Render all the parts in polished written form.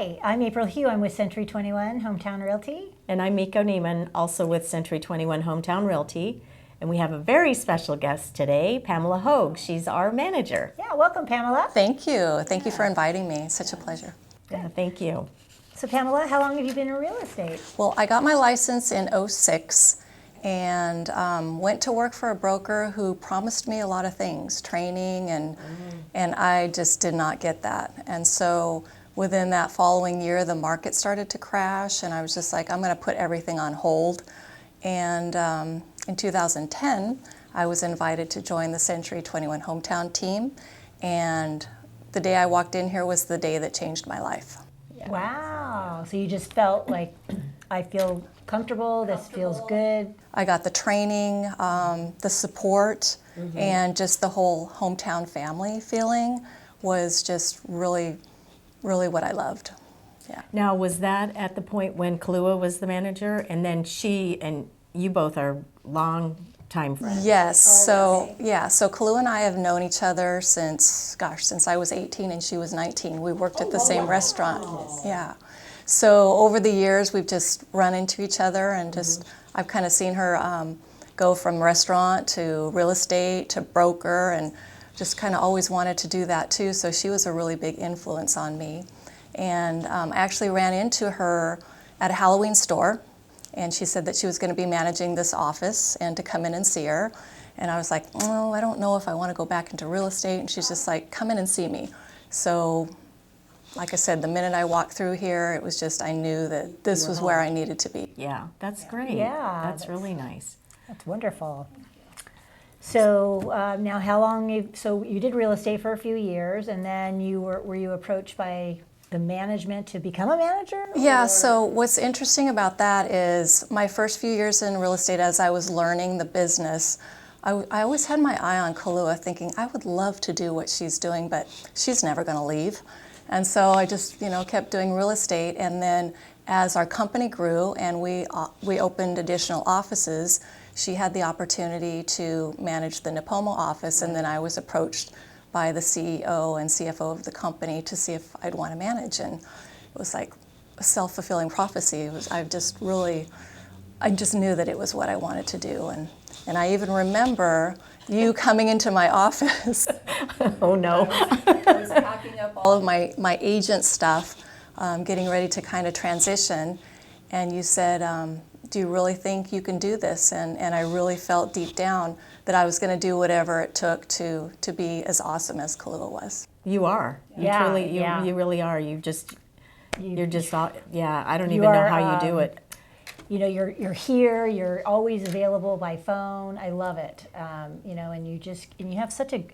Hi, I'm April Hugh. I'm with Century 21 Hometown Realty. And I'm Miko Nehman, also with Century 21 Hometown Realty. And we have a very special guest today, Pamela Hogue. She's our manager. Yeah, welcome, Pamela. Thank you. Thank you for inviting me. It's such a pleasure. Yeah, thank you. So, Pamela, how long have you been in real estate? Well, I got my license in '06 and went to work for a broker who promised me a lot of things, training, and I just did not get that. And so within that following year, the market started to crash, and I was just like, I'm going to put everything on hold. And in 2010, I was invited to join the Century 21 Hometown team, and the day I walked in here was the day that changed my life. Yeah. Wow. So you just felt like, I feel comfortable, this feels good. I got the training, the support, and just the whole hometown family feeling was just really, really what I loved. Yeah. Now, was that at the point when Kahlua was the manager, and then she and you both are long time friends? Yes. So Kahlua and I have known each other since I was 18 and she was 19. We worked at the same restaurant. Yeah. So over the years, we've just run into each other, and just I've kind of seen her go from restaurant to real estate to broker, and just kind of always wanted to do that too. So she was a really big influence on me. And I actually ran into her at a Halloween store, and she said that she was going to be managing this office and to come in and see her. And I was like, oh, I don't know if I want to go back into real estate. And she's just like, come in and see me. So like I said, the minute I walked through here, it was just, I knew that this was where I needed to be. Yeah, that's great. Yeah, that's really nice. That's wonderful. So now how long, so you did real estate for a few years, and then were you approached by the management to become a manager? Yeah, so what's interesting about that is my first few years in real estate, as I was learning the business, I always had my eye on Kahlua, thinking I would love to do what she's doing, but she's never going to leave. And so I just, kept doing real estate. And then as our company grew and we opened additional offices, she had the opportunity to manage the Nipomo office, and then I was approached by the CEO and CFO of the company to see if I'd want to manage. And it was like a self-fulfilling prophecy. I just knew that it was what I wanted to do. And I even remember you coming into my office. Oh no. I was packing up all of my agent stuff, getting ready to kind of transition, and you said, do you really think you can do this? And I really felt deep down that I was going to do whatever it took to be as awesome as Kahlua was. You are. Yeah, You really are. I don't even know how you do it. You're here. You're always available by phone. I love it. And you have such a,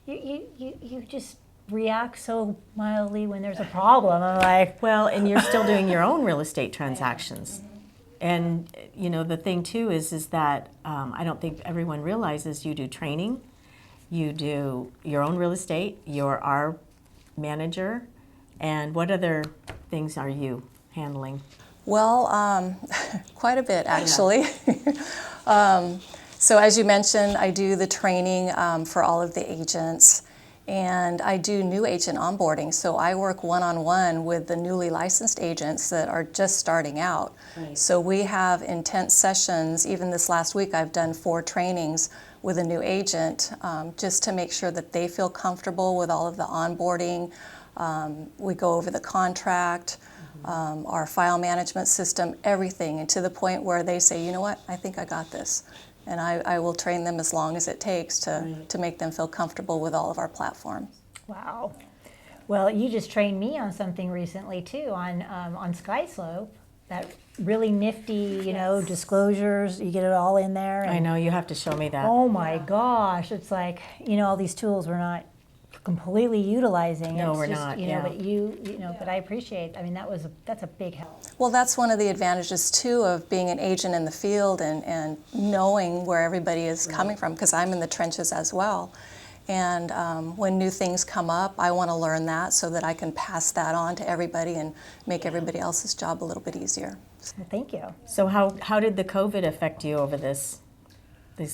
you just react so mildly when there's a problem. I'm like, Well, and you're still doing your own real estate transactions. And the thing too is that I don't think everyone realizes you do training, you do your own real estate, you're our manager, and what other things are you handling? Well, quite a bit actually. So as you mentioned, I do the training for all of the agents, and I do new agent onboarding. So I work one-on-one with the newly licensed agents that are just starting out. Right. So we have intense sessions. Even this last week, I've done 4 trainings with a new agent just to make sure that they feel comfortable with all of the onboarding. We go over the contract, our file management system, everything, and to the point where they say, you know what, I think I got this. And I will train them as long as it takes to make them feel comfortable with all of our platforms. wow. Well, you just trained me on something recently too, on SkySlope. That really nifty, disclosures. You get it all in there. I know, you have to show me that. Oh my gosh, it's like, all these tools we're not completely utilizing. No, It's we're just, not, But but I appreciate, that's a big help. Well, that's one of the advantages too of being an agent in the field and knowing where everybody is coming from, because I'm in the trenches as well. And when new things come up, I want to learn that so that I can pass that on to everybody and make everybody else's job a little bit easier. Well, thank you. So how did the COVID affect you over these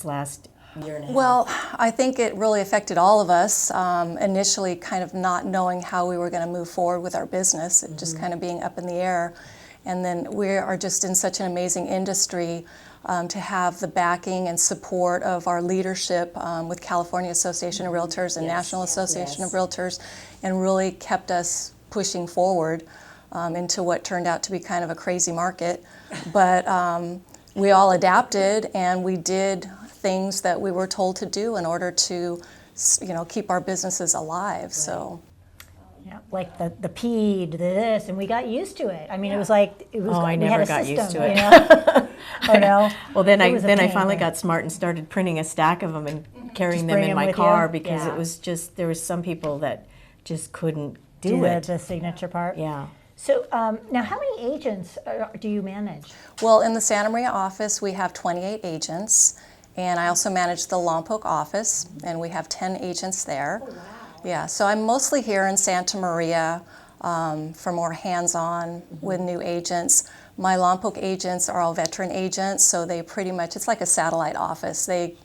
last year and a half? Well, I think it really affected all of us. Initially, kind of not knowing how we were going to move forward with our business, it just kind of being up in the air. And then we are just in such an amazing industry to have the backing and support of our leadership with California Association of Realtors and National Association of Realtors, and really kept us pushing forward into what turned out to be kind of a crazy market. But we all adapted, and we did things that we were told to do in order to, keep our businesses alive. So. Yeah, like the PED, this, and we got used to it. I mean, it was like it was. Oh, I we never had a got system, used to it. You know? Oh no. Well, then It was a I pain, finally but- got smart and started printing a stack of them and carrying Just them bring in them my with car you? because Yeah. it was just, there was some people that just couldn't do Do it. the signature part. Yeah. So now, how many agents do you manage? Well, in the Santa Maria office, we have 28 agents, and I also manage the Lompoc office, and we have 10 agents there. Oh, wow. Yeah, so I'm mostly here in Santa Maria for more hands-on with new agents. My Lompoc agents are all veteran agents, so they pretty much, it's like a satellite office. They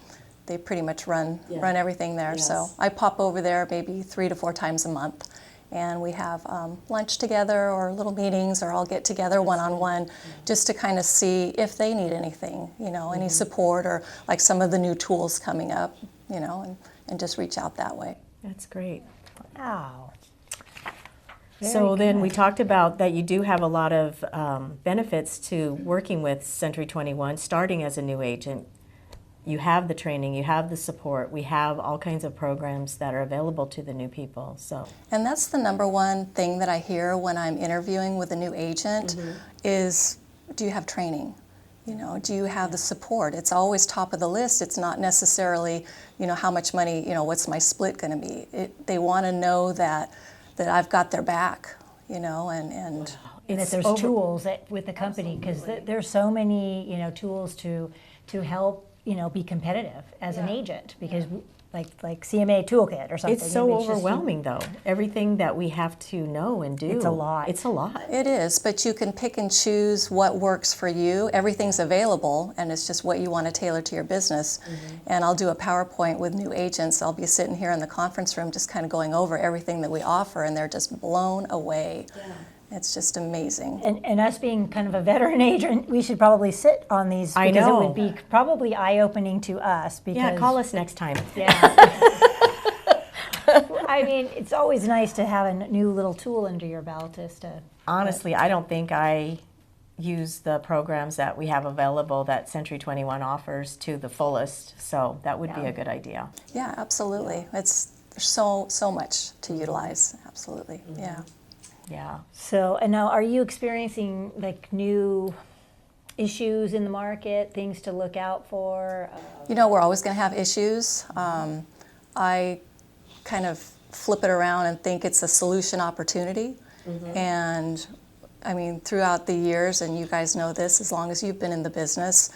pretty much run everything there. Yes. So I pop over there maybe 3 to 4 times a month. And we have lunch together or little meetings, or I'll get together one-on-one just to kind of see if they need anything, any support, or like some of the new tools coming up, and just reach out that way. That's great. Wow. So then we talked about that you do have a lot of benefits to working with Century 21, starting as a new agent. You have the training, you have the support, we have all kinds of programs that are available to the new people. So. And that's the number one thing that I hear when I'm interviewing with a new agent is, do you have training? Do you have the support? It's always top of the list. It's not necessarily, how much money, what's my split going to be? They want to know that I've got their back, and And that there's tools with the company, because there's so many, tools to help, be competitive as an agent, because like CMA toolkit or something. It's so just- overwhelming, though. Everything that we have to know and do. It's a lot. It's a lot. It is, but you can pick and choose what works for you. Everything's available, and it's just what you want to tailor to your business. And I'll do a PowerPoint with new agents. I'll be sitting here in the conference room just kind of going over everything that we offer, and they're just blown away. Yeah. It's just amazing. And us being kind of a veteran agent, we should probably sit on these, I because know. it would be probably eye-opening to us. Because, Yeah, call us next time. Yeah. I mean, it's always nice to have a new little tool under your belt as to. Honestly, I don't think I use the programs that we have available that Century 21 offers to the fullest, so that would be a good idea. Yeah, absolutely. There's so much to utilize. Absolutely. Yeah. Yeah. So, and now, are you experiencing like new issues in the market, things to look out for? We're always going to have issues. I kind of flip it around and think it's a solution opportunity. And I mean, throughout the years, and you guys know this, as long as you've been in the business,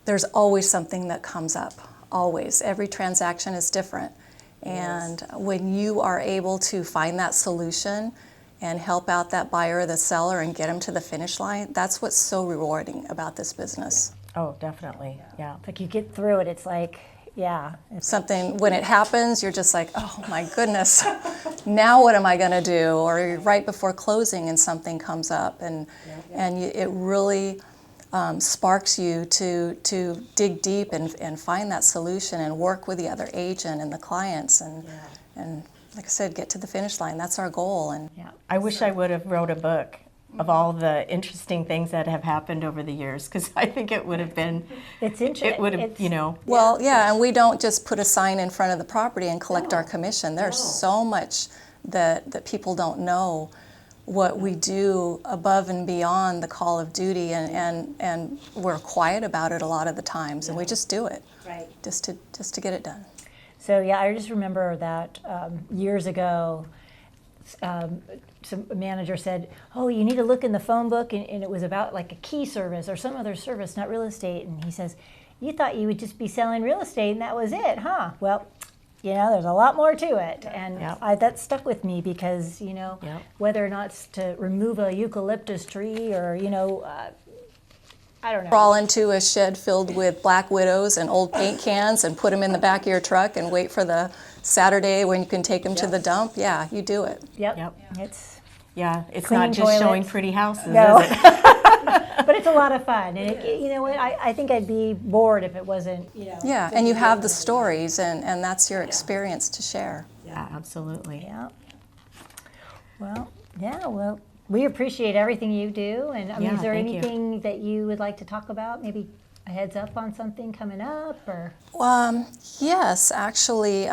there's always something that comes up. Always. Every transaction is different. And when you are able to find that solution and help out that buyer or the seller and get them to the finish line, that's what's so rewarding about this business. Oh, definitely. Yeah. Like you get through it, it's like, yeah. Something, when it happens, you're just like, oh my goodness, now what am I going to do? Or you're right before closing and something comes up, and it really sparks you to dig deep and find that solution and work with the other agent and the clients and like I said, get to the finish line. That's our goal. And I wish I would have wrote a book of all the interesting things that have happened over the years, because I think it would have been, It's interesting. it would have, Well, yeah, and we don't just put a sign in front of the property and collect our commission. There's so much that people don't know what we do above and beyond the call of duty, and we're quiet about it a lot of the times, and we just do it, Right. just to get it done. So yeah, I just remember that years ago, some manager said, "Oh, you need to look in the phone book," and it was about like a key service or some other service, not real estate. And he says, "You thought you would just be selling real estate and that was it, huh?" Well, there's a lot more to it, and that stuck with me because whether or not it's to remove a eucalyptus tree or I don't know. Crawl into a shed filled with black widows and old paint cans and put them in the back of your truck and wait for the Saturday when you can take them to the dump. Yeah, you do it. Yep. Yep. It's Yeah, it's Clean not just showing toilets. pretty houses, No. is it? but it's a lot of fun, and you know what? I think I'd be bored if it wasn't. Yeah, and you have the stories, and that's your experience to share. Yeah, absolutely. Yeah. Well, yeah. Well, we appreciate everything you do, and I mean, Yeah, is there thank you. anything that you would like to talk about? Maybe a heads up on something coming up, or Yes, actually,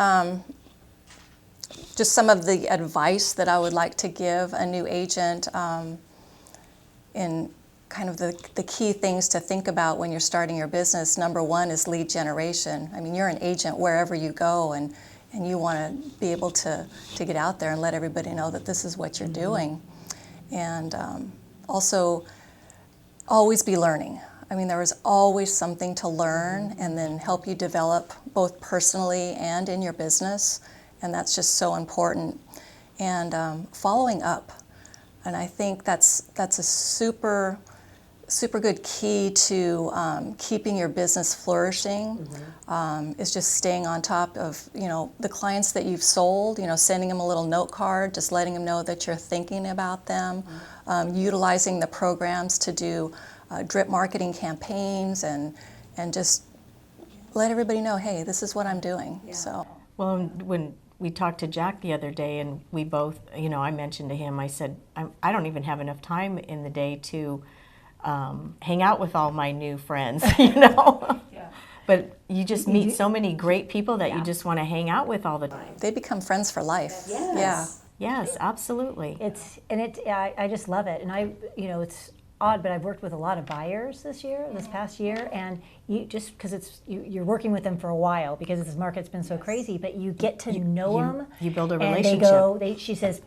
just some of the advice that I would like to give a new agent in kind of the key things to think about when you're starting your business. Number one is lead generation. I mean, you're an agent wherever you go, and you want to be able to get out there and let everybody know that this is what you're doing. And also, always be learning. I mean, there is always something to learn and then help you develop both personally and in your business. And that's just so important. And following up. And I think that's a super good key to keeping your business flourishing. Is just staying on top of the clients that you've sold. Sending them a little note card, just letting them know that you're thinking about them. Utilizing the programs to do drip marketing campaigns and just let everybody know, hey, this is what I'm doing. So. Well, when we talked to Jack the other day, and we both, I mentioned to him, I said, I don't even have enough time in the day to hang out with all my new friends, But you just meet so many great people that you just want to hang out with all the time. They become friends for life. Yes. Yes, absolutely. I just love it, and it's odd, but I've worked with a lot of buyers this past year, and you just because you're working with them for a while because this market's been so crazy, but you get to know them. You build a and relationship.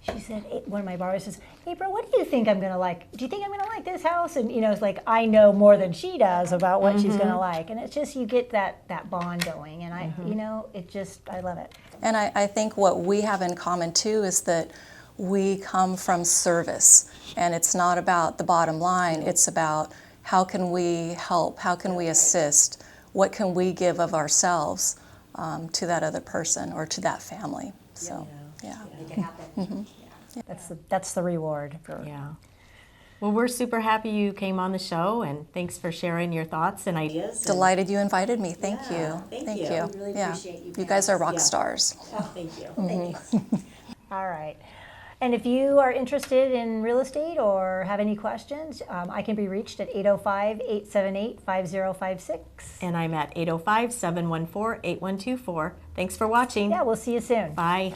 She said, one of my borrowers says, April, what do you think I'm going to like? Do you think I'm going to like this house? And, it's like I know more than she does about what she's going to like. And it's just, you get that bond going. And I love it. And I think what we have in common, too, is that we come from service. And it's not about the bottom line. It's about how can we help? How can we assist? What can we give of ourselves to that other person or to that family? So, yeah. Make it happen. That's the reward. Yeah. Well, we're super happy you came on the show, and thanks for sharing your thoughts and ideas. Delighted you invited me. Thank you. Thank you. We really appreciate you. You guys are rock Yeah. stars. Oh, thank you. Thanks. All right. And if you are interested in real estate or have any questions, I can be reached at 805-878-5056. And I'm at 805-714-8124. Thanks for watching. Yeah, we'll see you soon. Bye.